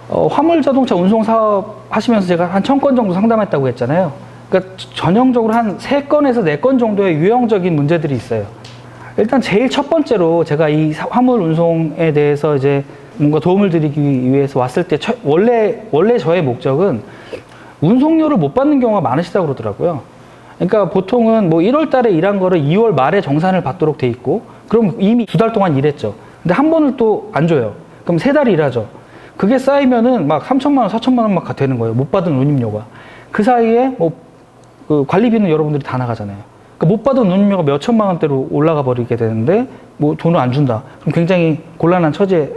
화물 자동차 운송 사업 하시면서 제가 한 1000건 정도 상담했다고 했잖아요. 그러니까 전형적으로 한 3건에서 4건 정도의 유형적인 문제들이 있어요. 일단 제일 첫 번째로 제가 이 화물 운송에 대해서 이제 뭔가 도움을 드리기 위해서 왔을 때 원래 저의 목적은 운송료를 못 받는 경우가 많으시다고 그러더라고요. 그러니까 보통은 뭐 1월 달에 일한 거를 2월 말에 정산을 받도록 돼 있고, 그럼 이미 2달 동안 일했죠. 근데 한 번을 또 안 줘요. 그럼 3달 일하죠. 그게 쌓이면은 막 3천만 원, 4천만 원 막 되는 거예요. 못 받은 운임료가. 그 사이에 뭐 그 관리비는 여러분들이 다 나가잖아요. 그러니까 못 받은 운임료가 몇 천만 원대로 올라가 버리게 되는데 뭐 돈을 안 준다. 그럼 굉장히 곤란한 처지에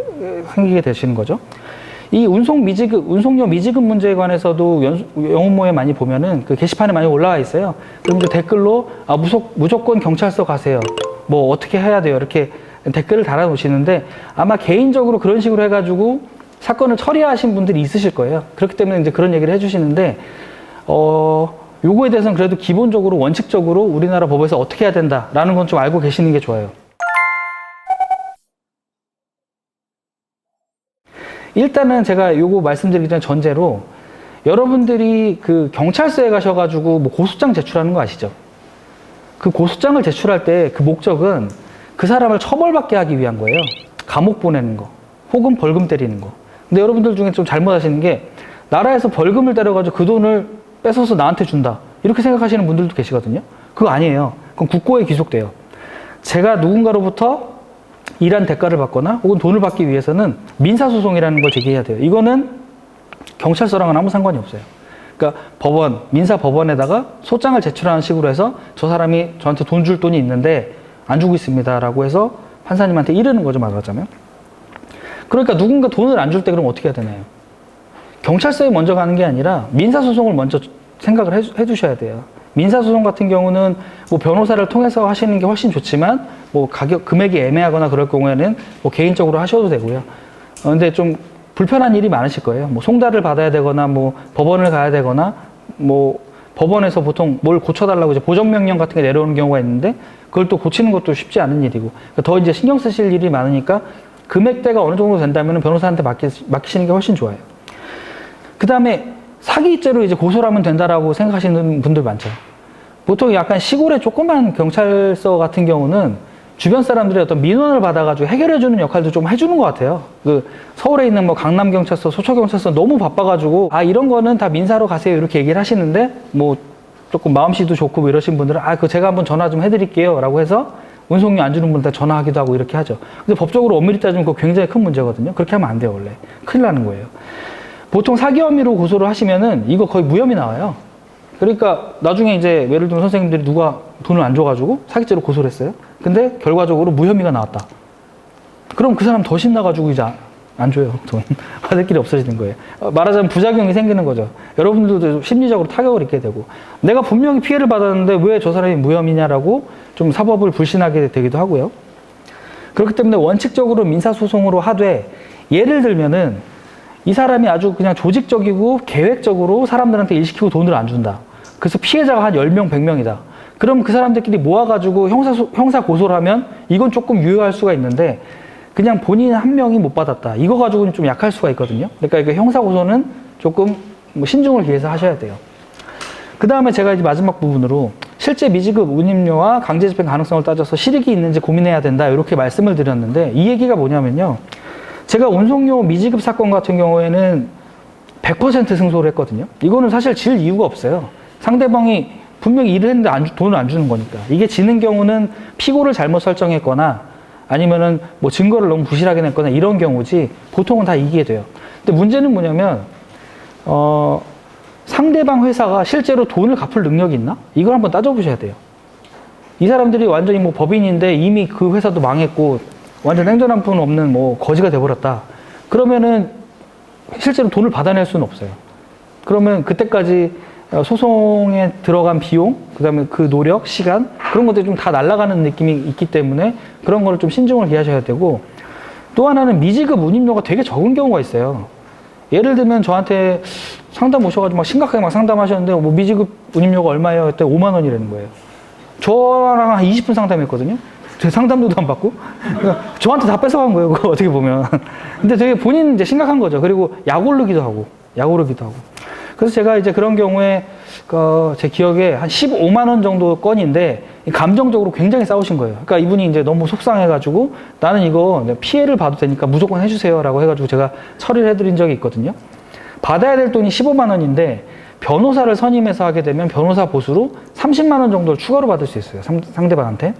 생기게 되시는 거죠. 이 운송료 미지급 문제에 관해서도 영업모에 많이 보면은 그 게시판에 많이 올라와 있어요. 그럼 이제 댓글로 무조건 경찰서 가세요. 뭐 어떻게 해야 돼요? 이렇게 댓글을 달아 놓으시는데, 아마 개인적으로 그런 식으로 해가지고 사건을 처리하신 분들이 있으실 거예요. 그렇기 때문에 이제 그런 얘기를 해주시는데, 요거에 대해서는 그래도 기본적으로 원칙적으로 우리나라 법에서 어떻게 해야 된다라는 건 좀 알고 계시는 게 좋아요. 일단은 제가 요거 말씀드리기 전 전제로, 여러분들이 그 경찰서에 가셔가지고 뭐 고소장 제출하는 거 아시죠? 그 고소장을 제출할 때 그 목적은 그 사람을 처벌받게 하기 위한 거예요. 감옥 보내는 거, 혹은 벌금 때리는 거. 근데 여러분들 중에 좀 잘못하시는 게, 나라에서 벌금을 때려가지고 그 돈을 뺏어서 나한테 준다, 이렇게 생각하시는 분들도 계시거든요. 그거 아니에요. 그건 국고에 귀속돼요. 제가 누군가로부터 일한 대가를 받거나 혹은 돈을 받기 위해서는 민사소송이라는 걸 제기해야 돼요. 이거는 경찰서랑은 아무 상관이 없어요. 그러니까 법원, 민사법원에다가 소장을 제출하는 식으로 해서 저 사람이 저한테 돈 줄 돈이 있는데 안 주고 있습니다 라고 해서 판사님한테 이르는 거죠, 말하자면. 그러니까 누군가 돈을 안 줄 때 그럼 어떻게 해야 되나요? 경찰서에 먼저 가는 게 아니라 민사소송을 먼저 생각을 해두셔야 돼요. 민사소송 같은 경우는 뭐 변호사를 통해서 하시는 게 훨씬 좋지만, 뭐 금액이 애매하거나 그럴 경우에는 뭐 개인적으로 하셔도 되고요. 근데 좀 불편한 일이 많으실 거예요. 뭐 송달을 받아야 되거나, 뭐 법원을 가야 되거나, 뭐 법원에서 보통 뭘 고쳐달라고 이제 보정명령 같은 게 내려오는 경우가 있는데, 그걸 또 고치는 것도 쉽지 않은 일이고, 더 이제 신경 쓰실 일이 많으니까 금액대가 어느 정도 된다면 변호사한테 맡기시는 게 훨씬 좋아요. 그 다음에 사기죄로 이제 고소를 하면 된다라고 생각하시는 분들 많죠. 보통 약간 시골의 조그만 경찰서 같은 경우는 주변 사람들이 어떤 민원을 받아가지고 해결해주는 역할도 좀 해주는 것 같아요. 그 서울에 있는 뭐 강남경찰서, 소초경찰서 너무 바빠가지고, 이런 거는 다 민사로 가세요, 이렇게 얘기를 하시는데, 뭐 조금 마음씨도 좋고 뭐 이러신 분들은 그거 제가 한번 전화 좀 해드릴게요 라고 해서 운송료 안 주는 분한테 전화하기도 하고 이렇게 하죠. 근데 법적으로 엄밀히 따지면 그거 굉장히 큰 문제거든요. 그렇게 하면 안 돼요, 원래. 큰일 나는 거예요. 보통 사기 혐의로 고소를 하시면은 이거 거의 무혐의 나와요. 그러니까 나중에 이제 예를 들면 선생님들이 누가 돈을 안 줘가지고 사기죄로 고소를 했어요. 근데 결과적으로 무혐의가 나왔다. 그럼 그 사람 더 신나가지고 이제 안 줘요, 돈. 받을 길이 없어지는 거예요. 말하자면 부작용이 생기는 거죠. 여러분들도 심리적으로 타격을 입게 되고, 내가 분명히 피해를 받았는데 왜 저 사람이 무혐의냐라고 좀 사법을 불신하게 되기도 하고요. 그렇기 때문에 원칙적으로 민사소송으로 하되, 예를 들면은 이 사람이 아주 그냥 조직적이고 계획적으로 사람들한테 일 시키고 돈을 안 준다. 그래서 피해자가 한 10명, 100명이다. 그럼 그 사람들끼리 모아가지고 형사 고소를 하면 이건 조금 유효할 수가 있는데, 그냥 본인 한 명이 못 받았다, 이거 가지고는 좀 약할 수가 있거든요. 그러니까 이거 형사 고소는 조금 신중을 기해서 하셔야 돼요. 그 다음에 제가 이제 마지막 부분으로 실제 미지급 운임료와 강제집행 가능성을 따져서 실익이 있는지 고민해야 된다, 이렇게 말씀을 드렸는데, 이 얘기가 뭐냐면요, 제가 운송료 미지급 사건 같은 경우에는 100% 승소를 했거든요. 이거는 사실 질 이유가 없어요. 상대방이 분명히 일을 했는데 돈을 안 주는 거니까. 이게 지는 경우는 피고를 잘못 설정했거나 아니면은 뭐 증거를 너무 부실하게 냈거나 이런 경우지, 보통은 다 이기게 돼요. 근데 문제는 뭐냐면, 상대방 회사가 실제로 돈을 갚을 능력이 있나? 이걸 한번 따져보셔야 돼요. 이 사람들이 완전히 뭐 법인인데 이미 그 회사도 망했고 완전 행전 한 푼 없는 뭐 거지가 돼버렸다. 그러면은 실제로 돈을 받아낼 수는 없어요. 그러면 그때까지 소송에 들어간 비용, 그 다음에 그 노력, 시간, 그런 것들이 좀 다 날아가는 느낌이 있기 때문에 그런 거를 좀 신중을 기하셔야 되고, 또 하나는 미지급 운임료가 되게 적은 경우가 있어요. 예를 들면 저한테 상담 오셔가지고 막 심각하게 막 상담하셨는데, 뭐 미지급 운임료가 얼마예요? 그때 5만 원이라는 거예요. 저랑 한 20분 상담했거든요. 제 상담료도 안 받고. 그러니까 저한테 다 뺏어간 거예요, 그거 어떻게 보면. 근데 되게 본인 이제 심각한 거죠. 그리고 약 오르기도 하고. 그래서 제가 이제 그런 경우에, 제 기억에 한 15만 원 정도 건인데, 감정적으로 굉장히 싸우신 거예요. 그러니까 이분이 이제 너무 속상해가지고, 나는 이거 피해를 봐도 되니까 무조건 해주세요. 라고 해가지고 제가 처리를 해드린 적이 있거든요. 받아야 될 돈이 15만 원인데, 변호사를 선임해서 하게 되면 변호사 보수로 30만 원 정도를 추가로 받을 수 있어요. 상대방한테.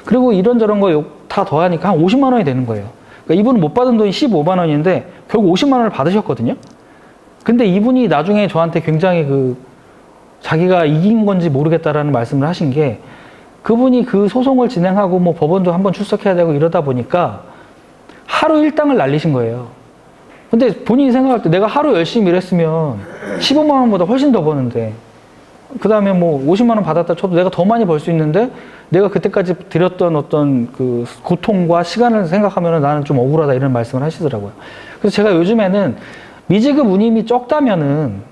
그리고 이런저런 거 다 더하니까 한 50만 원이 되는 거예요. 그러니까 이분은 못 받은 돈이 15만 원인데 결국 50만 원을 받으셨거든요. 근데 이분이 나중에 저한테 굉장히 자기가 이긴 건지 모르겠다라는 말씀을 하신 게, 그분이 그 소송을 진행하고 뭐 법원도 한번 출석해야 되고 이러다 보니까 하루 일당을 날리신 거예요. 근데 본인이 생각할 때 내가 하루 열심히 일했으면 15만 원보다 훨씬 더 버는데, 그 다음에 뭐 50만 원 받았다 쳐도 내가 더 많이 벌 수 있는데, 내가 그때까지 들였던 어떤 그 고통과 시간을 생각하면 나는 좀 억울하다, 이런 말씀을 하시더라고요. 그래서 제가 요즘에는 미지급 운임이 적다면은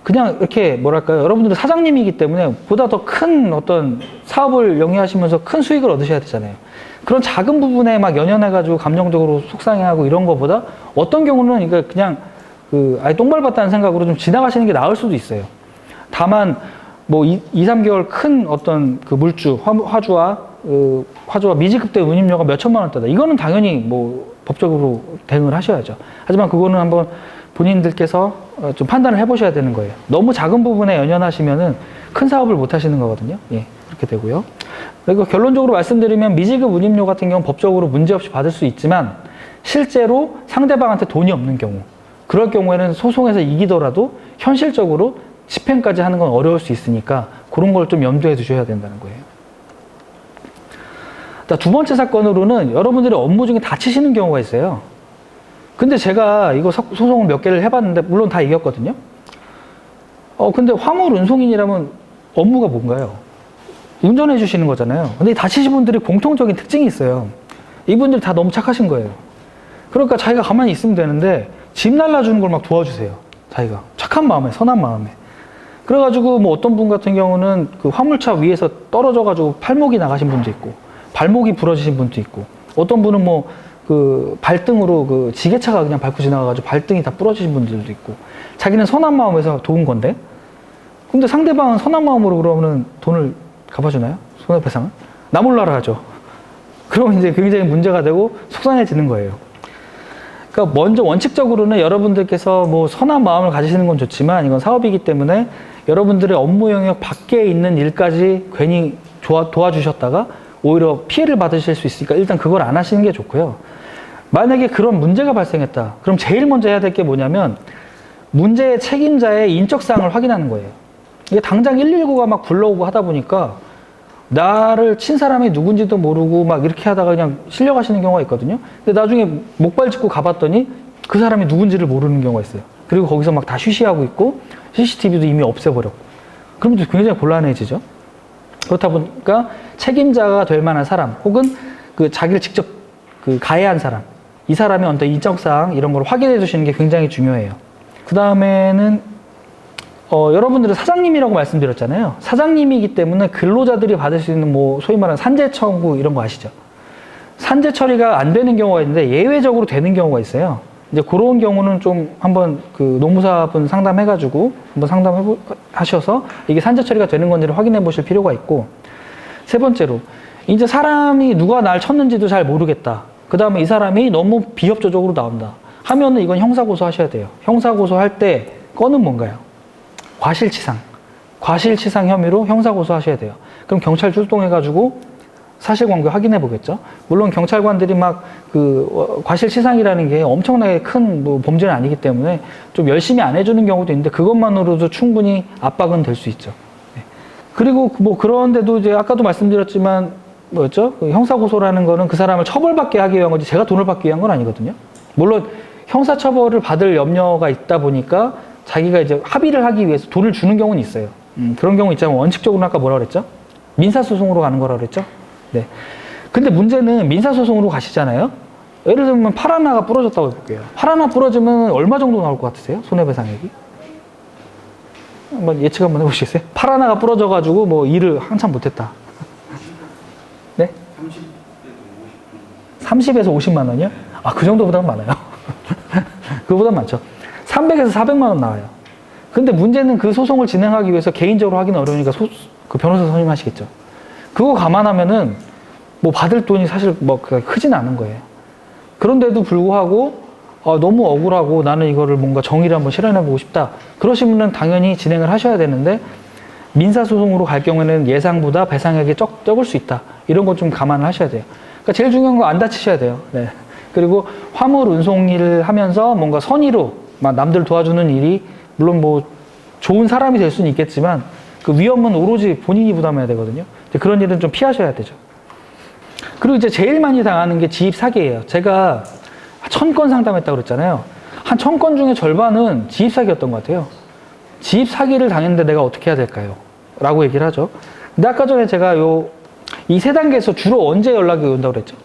그냥 이렇게 뭐랄까요, 여러분들은 사장님이기 때문에 보다 더 큰 어떤 사업을 영위하시면서 큰 수익을 얻으셔야 되잖아요. 그런 작은 부분에 막 연연해가지고 감정적으로 속상해하고 이런 것보다 어떤 경우는 그냥 아예 똥 밟았다는 생각으로 좀 지나가시는 게 나을 수도 있어요. 다만 뭐 2, 3개월 큰 어떤 그 물주, 화주와 미지급된 운임료가 몇 천만 원대다. 이거는 당연히 뭐 법적으로 대응을 하셔야죠. 하지만 그거는 한번 본인들께서 좀 판단을 해보셔야 되는 거예요. 너무 작은 부분에 연연하시면은 큰 사업을 못 하시는 거거든요. 예, 그렇게 되고요. 그리고 결론적으로 말씀드리면 미지급 운임료 같은 경우는 법적으로 문제없이 받을 수 있지만, 실제로 상대방한테 돈이 없는 경우, 그럴 경우에는 소송에서 이기더라도 현실적으로 집행까지 하는 건 어려울 수 있으니까 그런 걸 좀 염두에 두셔야 된다는 거예요. 두 번째 사건으로는 여러분들이 업무 중에 다치시는 경우가 있어요. 근데 제가 이거 소송을 몇 개를 해봤는데 물론 다 이겼거든요. 근데 화물 운송인이라면 업무가 뭔가요? 운전해 주시는 거잖아요. 근데 다치신 분들이 공통적인 특징이 있어요. 이분들이 다 너무 착하신 거예요. 그러니까 자기가 가만히 있으면 되는데 짐 날라주는 걸 막 도와주세요. 자기가 착한 마음에, 선한 마음에. 그래가지고 뭐 어떤 분 같은 경우는 그 화물차 위에서 떨어져가지고 팔목이 나가신 분도 있고, 발목이 부러지신 분도 있고, 어떤 분은 뭐 그 발등으로 그 지게차가 그냥 밟고 지나가가지고 발등이 다 부러지신 분들도 있고, 자기는 선한 마음에서 도운 건데, 근데 상대방은 선한 마음으로 그러면은 돈을 갚아주나요? 손해배상을? 나 몰라라 하죠. 그러면 이제 굉장히 문제가 되고 속상해지는 거예요. 그러니까 먼저 원칙적으로는 여러분들께서 뭐 선한 마음을 가지시는 건 좋지만, 이건 사업이기 때문에 여러분들의 업무 영역 밖에 있는 일까지 괜히 도와주셨다가 오히려 피해를 받으실 수 있으니까 일단 그걸 안 하시는 게 좋고요. 만약에 그런 문제가 발생했다. 그럼 제일 먼저 해야 될 게 뭐냐면, 문제의 책임자의 인적사항을 확인하는 거예요. 이게 당장 119가 막 불러오고 하다 보니까 나를 친 사람이 누군지도 모르고 막 이렇게 하다가 그냥 실려가시는 경우가 있거든요. 근데 나중에 목발 짚고 가봤더니 그 사람이 누군지를 모르는 경우가 있어요. 그리고 거기서 막 다 쉬쉬하고 있고 CCTV도 이미 없애버렸고. 그럼 굉장히 곤란해지죠. 그렇다 보니까 책임자가 될 만한 사람, 혹은 그 자기를 직접 그 가해한 사람, 이 사람의 어떤 인적사항 이런 걸 확인해 주시는 게 굉장히 중요해요. 그 다음에는 여러분들은 사장님이라고 말씀드렸잖아요. 사장님이기 때문에 근로자들이 받을 수 있는 뭐 소위 말하는 산재 청구 이런 거 아시죠? 산재 처리가 안 되는 경우가 있는데 예외적으로 되는 경우가 있어요. 이제 그런 경우는 좀 한번 그 노무사분 상담해가지고 한번 하셔서 이게 산재 처리가 되는 건지를 확인해 보실 필요가 있고, 세 번째로 이제 사람이 누가 날 쳤는지도 잘 모르겠다. 그 다음에 이 사람이 너무 비협조적으로 나온다 하면은 이건 형사고소 하셔야 돼요. 형사고소 할 때 건은 뭔가요? 과실치상 혐의로 형사고소 하셔야 돼요. 그럼 경찰 출동해가지고 사실관계 확인해 보겠죠. 물론 경찰관들이 막 과실치상이라는 게 엄청나게 큰 뭐 범죄는 아니기 때문에 좀 열심히 안 해주는 경우도 있는데 그것만으로도 충분히 압박은 될 수 있죠. 네. 그리고 뭐 그런데도 이제 아까도 말씀드렸지만 뭐였죠? 형사고소라는 거는 그 사람을 처벌받게 하기 위한 거지 제가 돈을 받기 위한 건 아니거든요. 물론 형사처벌을 받을 염려가 있다 보니까 자기가 이제 합의를 하기 위해서 돈을 주는 경우는 있어요. 그런 경우 있잖아요. 원칙적으로는 아까 뭐라 그랬죠? 민사소송으로 가는 거라 그랬죠? 네. 근데 문제는 민사소송으로 가시잖아요? 예를 들면 팔 하나가 부러졌다고 해볼게요. 팔 하나 부러지면 얼마 정도 나올 것 같으세요? 손해배상액이? 한번 예측 한번 해보시겠어요? 팔 하나가 부러져가지고 뭐 일을 한참 못했다. 네? 30에서 50만 원이요? 아, 그 정도보다는 많아요. 그거보다 많죠. 300에서 400만 원 나와요. 근데 문제는 그 소송을 진행하기 위해서 개인적으로 하기는 어려우니까 그 변호사 선임하시겠죠. 그거 감안하면은 뭐 받을 돈이 사실 뭐 크진 않은 거예요. 그런데도 불구하고 너무 억울하고 나는 이거를 뭔가 정의를 한번 실현해보고 싶다. 그러시면은 당연히 진행을 하셔야 되는데 민사소송으로 갈 경우에는 예상보다 배상액이 적을 수 있다. 이런 것 좀 감안을 하셔야 돼요. 그러니까 제일 중요한 건 안 다치셔야 돼요. 네. 그리고 화물 운송 일을 하면서 뭔가 선의로 막 남들 도와주는 일이 물론 뭐 좋은 사람이 될 수는 있겠지만 그 위험은 오로지 본인이 부담해야 되거든요. 그런 일은 좀 피하셔야 되죠. 그리고 이제 제일 많이 당하는 게 지입 사기예요. 제가 1000건 상담했다고 그랬잖아요. 한 1000건 중에 절반은 지입 사기였던 것 같아요. 지입 사기를 당했는데 내가 어떻게 해야 될까요? 라고 얘기를 하죠. 근데 아까 전에 제가 이 세 단계에서 주로 언제 연락이 온다고 그랬죠?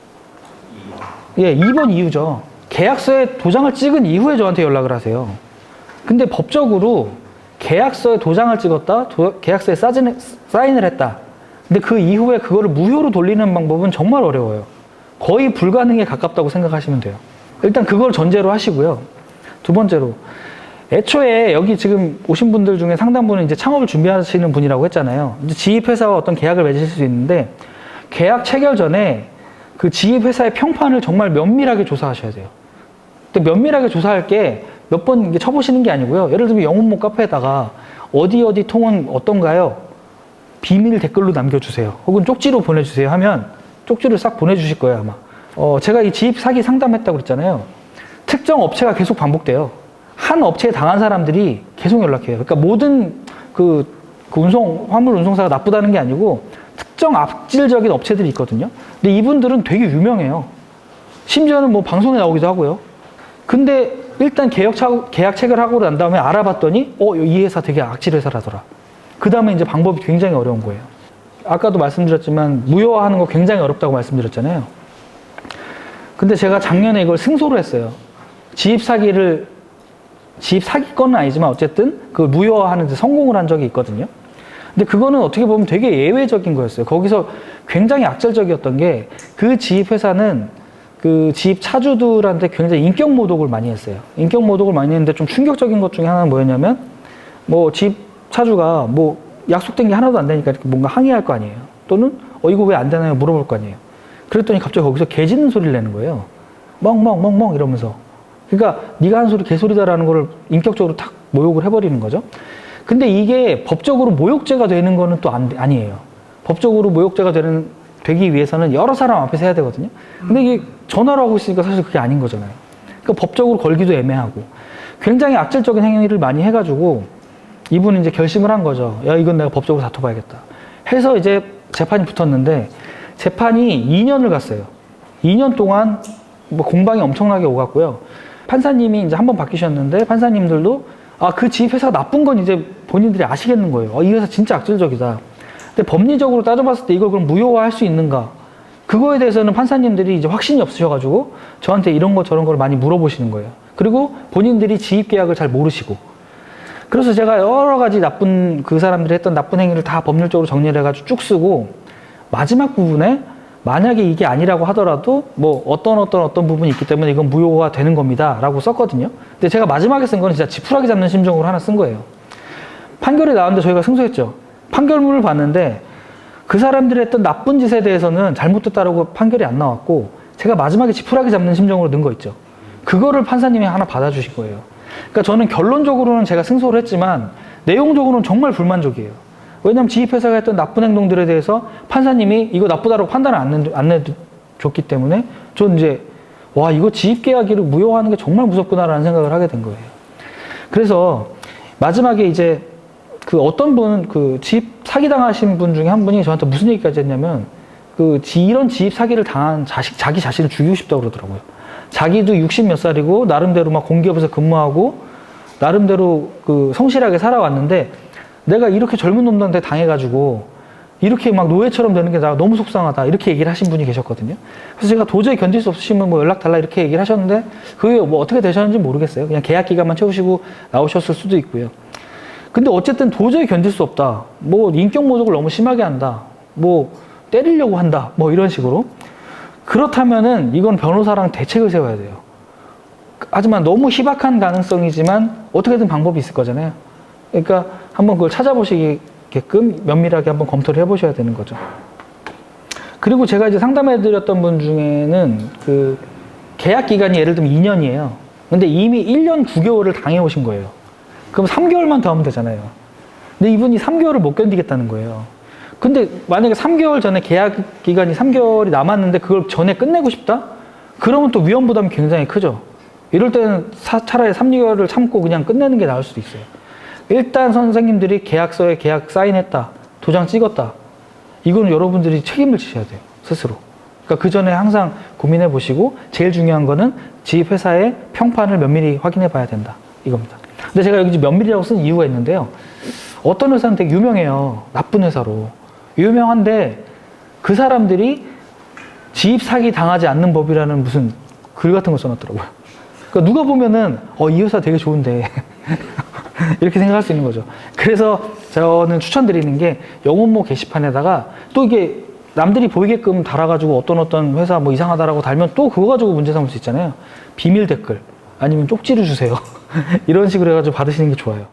예, 2번 이유죠. 계약서에 도장을 찍은 이후에 저한테 연락을 하세요. 근데 법적으로 계약서에 도장을 찍었다, 계약서에 사인을 했다. 근데 그 이후에 그거를 무효로 돌리는 방법은 정말 어려워요. 거의 불가능에 가깝다고 생각하시면 돼요. 일단 그걸 전제로 하시고요. 두 번째로, 애초에 여기 지금 오신 분들 중에 상당부는 이제 창업을 준비하시는 분이라고 했잖아요. 이제 지입회사와 어떤 계약을 맺으실 수 있는데, 계약 체결 전에 그 지입회사의 평판을 정말 면밀하게 조사하셔야 돼요. 근데 면밀하게 조사할 게 몇 번 쳐보시는 게 아니고요. 예를 들면 영혼모 카페에다가 어디 통은 어떤가요? 비밀 댓글로 남겨주세요. 혹은 쪽지로 보내주세요 하면 쪽지를 싹 보내주실 거예요, 아마. 제가 이 지입 사기 상담했다고 그랬잖아요. 특정 업체가 계속 반복돼요. 한 업체에 당한 사람들이 계속 연락해요. 그러니까 모든 화물 운송사가 나쁘다는 게 아니고 특정 악질적인 업체들이 있거든요. 근데 이분들은 되게 유명해요. 심지어는 뭐 방송에 나오기도 하고요. 근데 일단 계약 체결하고 난 다음에 알아봤더니 이 회사 되게 악질 회사라더라. 그 다음에 이제 방법이 굉장히 어려운 거예요. 아까도 말씀드렸지만 무효화하는 거 굉장히 어렵다고 말씀드렸잖아요. 근데 제가 작년에 이걸 승소를 했어요. 지입 사기건은 아니지만 어쨌든 그 무효화하는 데 성공을 한 적이 있거든요. 근데 그거는 어떻게 보면 되게 예외적인 거였어요. 거기서 굉장히 악질적이었던 게 그 지입 회사는 그 지입 차주들한테 굉장히 인격 모독을 많이 했어요. 인격 모독을 많이 했는데 좀 충격적인 것 중에 하나는 뭐였냐면 뭐 지입 차주가 뭐 약속된 게 하나도 안 되니까 이렇게 뭔가 항의할 거 아니에요. 또는 이거 왜 안 되나요? 물어볼 거 아니에요. 그랬더니 갑자기 거기서 개 짖는 소리를 내는 거예요. 멍멍멍멍 이러면서. 그러니까 네가 한 소리 개소리다라는 거를 인격적으로 탁 모욕을 해버리는 거죠. 근데 이게 법적으로 모욕죄가 되는 거는 또 아니에요. 법적으로 모욕죄가 되기 위해서는 여러 사람 앞에서 해야 되거든요. 근데 이게 전화로 하고 있으니까 사실 그게 아닌 거잖아요. 그러니까 법적으로 걸기도 애매하고 굉장히 악질적인 행위를 많이 해가지고 이분은 이제 결심을 한 거죠. 야, 이건 내가 법적으로 다퉈봐야겠다. 해서 이제 재판이 붙었는데 재판이 2년을 갔어요. 2년 동안 뭐 공방이 엄청나게 오갔고요. 판사님이 이제 한 번 바뀌셨는데 판사님들도 그 지입회사가 나쁜 건 이제 본인들이 아시겠는 거예요. 이 회사 진짜 악질적이다. 근데 법리적으로 따져봤을 때 이걸 그럼 무효화할 수 있는가? 그거에 대해서는 판사님들이 이제 확신이 없으셔가지고 저한테 이런 거 저런 걸 많이 물어보시는 거예요. 그리고 본인들이 지입 계약을 잘 모르시고. 그래서 제가 여러 가지 그 사람들이 했던 나쁜 행위를 다 법률적으로 정리를 해가지고 쭉 쓰고 마지막 부분에 만약에 이게 아니라고 하더라도 뭐 어떤 부분이 있기 때문에 이건 무효화 되는 겁니다 라고 썼거든요. 근데 제가 마지막에 쓴 건 진짜 지푸라기 잡는 심정으로 하나 쓴 거예요. 판결이 나왔는데 저희가 승소했죠. 판결문을 봤는데 그 사람들이 했던 나쁜 짓에 대해서는 잘못됐다라고 판결이 안 나왔고 제가 마지막에 지푸라기 잡는 심정으로 넣은 거 있죠. 그거를 판사님이 하나 받아주신 거예요. 그러니까 저는 결론적으로는 제가 승소를 했지만 내용적으로는 정말 불만족이에요. 왜냐하면 지입회사가 했던 나쁜 행동들에 대해서 판사님이 이거 나쁘다라고 판단을 안 내줬기 때문에 전 이제 이거 지입계약일을 무효화하는 게 정말 무섭구나라는 생각을 하게 된 거예요. 그래서 마지막에 이제 어떤 분은 지입 사기당하신 분 중에 한 분이 저한테 무슨 얘기까지 했냐면 이런 지입 사기를 당한 자기 자신을 죽이고 싶다고 그러더라고요. 자기도 60 몇 살이고 나름대로 막 공기업에서 근무하고 나름대로 성실하게 살아왔는데 내가 이렇게 젊은 놈들한테 당해가지고 이렇게 막 노예처럼 되는 게 나 너무 속상하다 이렇게 얘기를 하신 분이 계셨거든요. 그래서 제가 도저히 견딜 수 없으시면 뭐 연락 달라 이렇게 얘기를 하셨는데 그게 뭐 어떻게 되셨는지 모르겠어요. 그냥 계약 기간만 채우시고 나오셨을 수도 있고요. 근데 어쨌든 도저히 견딜 수 없다. 뭐 인격 모독을 너무 심하게 한다. 뭐 때리려고 한다. 뭐 이런 식으로. 그렇다면은 이건 변호사랑 대책을 세워야 돼요. 하지만 너무 희박한 가능성이지만 어떻게든 방법이 있을 거잖아요. 그러니까 한번 그걸 찾아보시게끔 면밀하게 한번 검토를 해보셔야 되는 거죠. 그리고 제가 이제 상담해드렸던 분 중에는 그 계약 기간이 예를 들면 2년이에요. 근데 이미 1년 9개월을 당해오신 거예요. 그럼 3개월만 더 하면 되잖아요. 근데 이분이 3개월을 못 견디겠다는 거예요. 근데 만약에 3개월 전에 계약 기간이 3개월이 남았는데 그걸 전에 끝내고 싶다? 그러면 또 위험 부담이 굉장히 크죠. 이럴 때는 차라리 3개월을 참고 그냥 끝내는 게 나을 수도 있어요. 일단 선생님들이 계약서에 계약 사인했다. 도장 찍었다. 이거는 여러분들이 책임을 지셔야 돼요. 스스로. 그러니까 그 전에 항상 고민해 보시고 제일 중요한 거는 지입 회사의 평판을 면밀히 확인해 봐야 된다. 이겁니다. 근데 제가 여기 면밀이라고 쓴 이유가 있는데요. 어떤 회사는 되게 유명해요. 나쁜 회사로. 유명한데 그 사람들이 지입 사기 당하지 않는 법이라는 무슨 글 같은 거 써놨더라고요. 그러니까 누가 보면은 이 회사 되게 좋은데 이렇게 생각할 수 있는 거죠. 그래서 저는 추천드리는 게 영혼모 게시판에다가 또 이게 남들이 보이게끔 달아가지고 어떤 회사 뭐 이상하다라고 달면 또 그거 가지고 문제 삼을 수 있잖아요. 비밀 댓글 아니면 쪽지를 주세요. 이런 식으로 해가지고 받으시는 게 좋아요.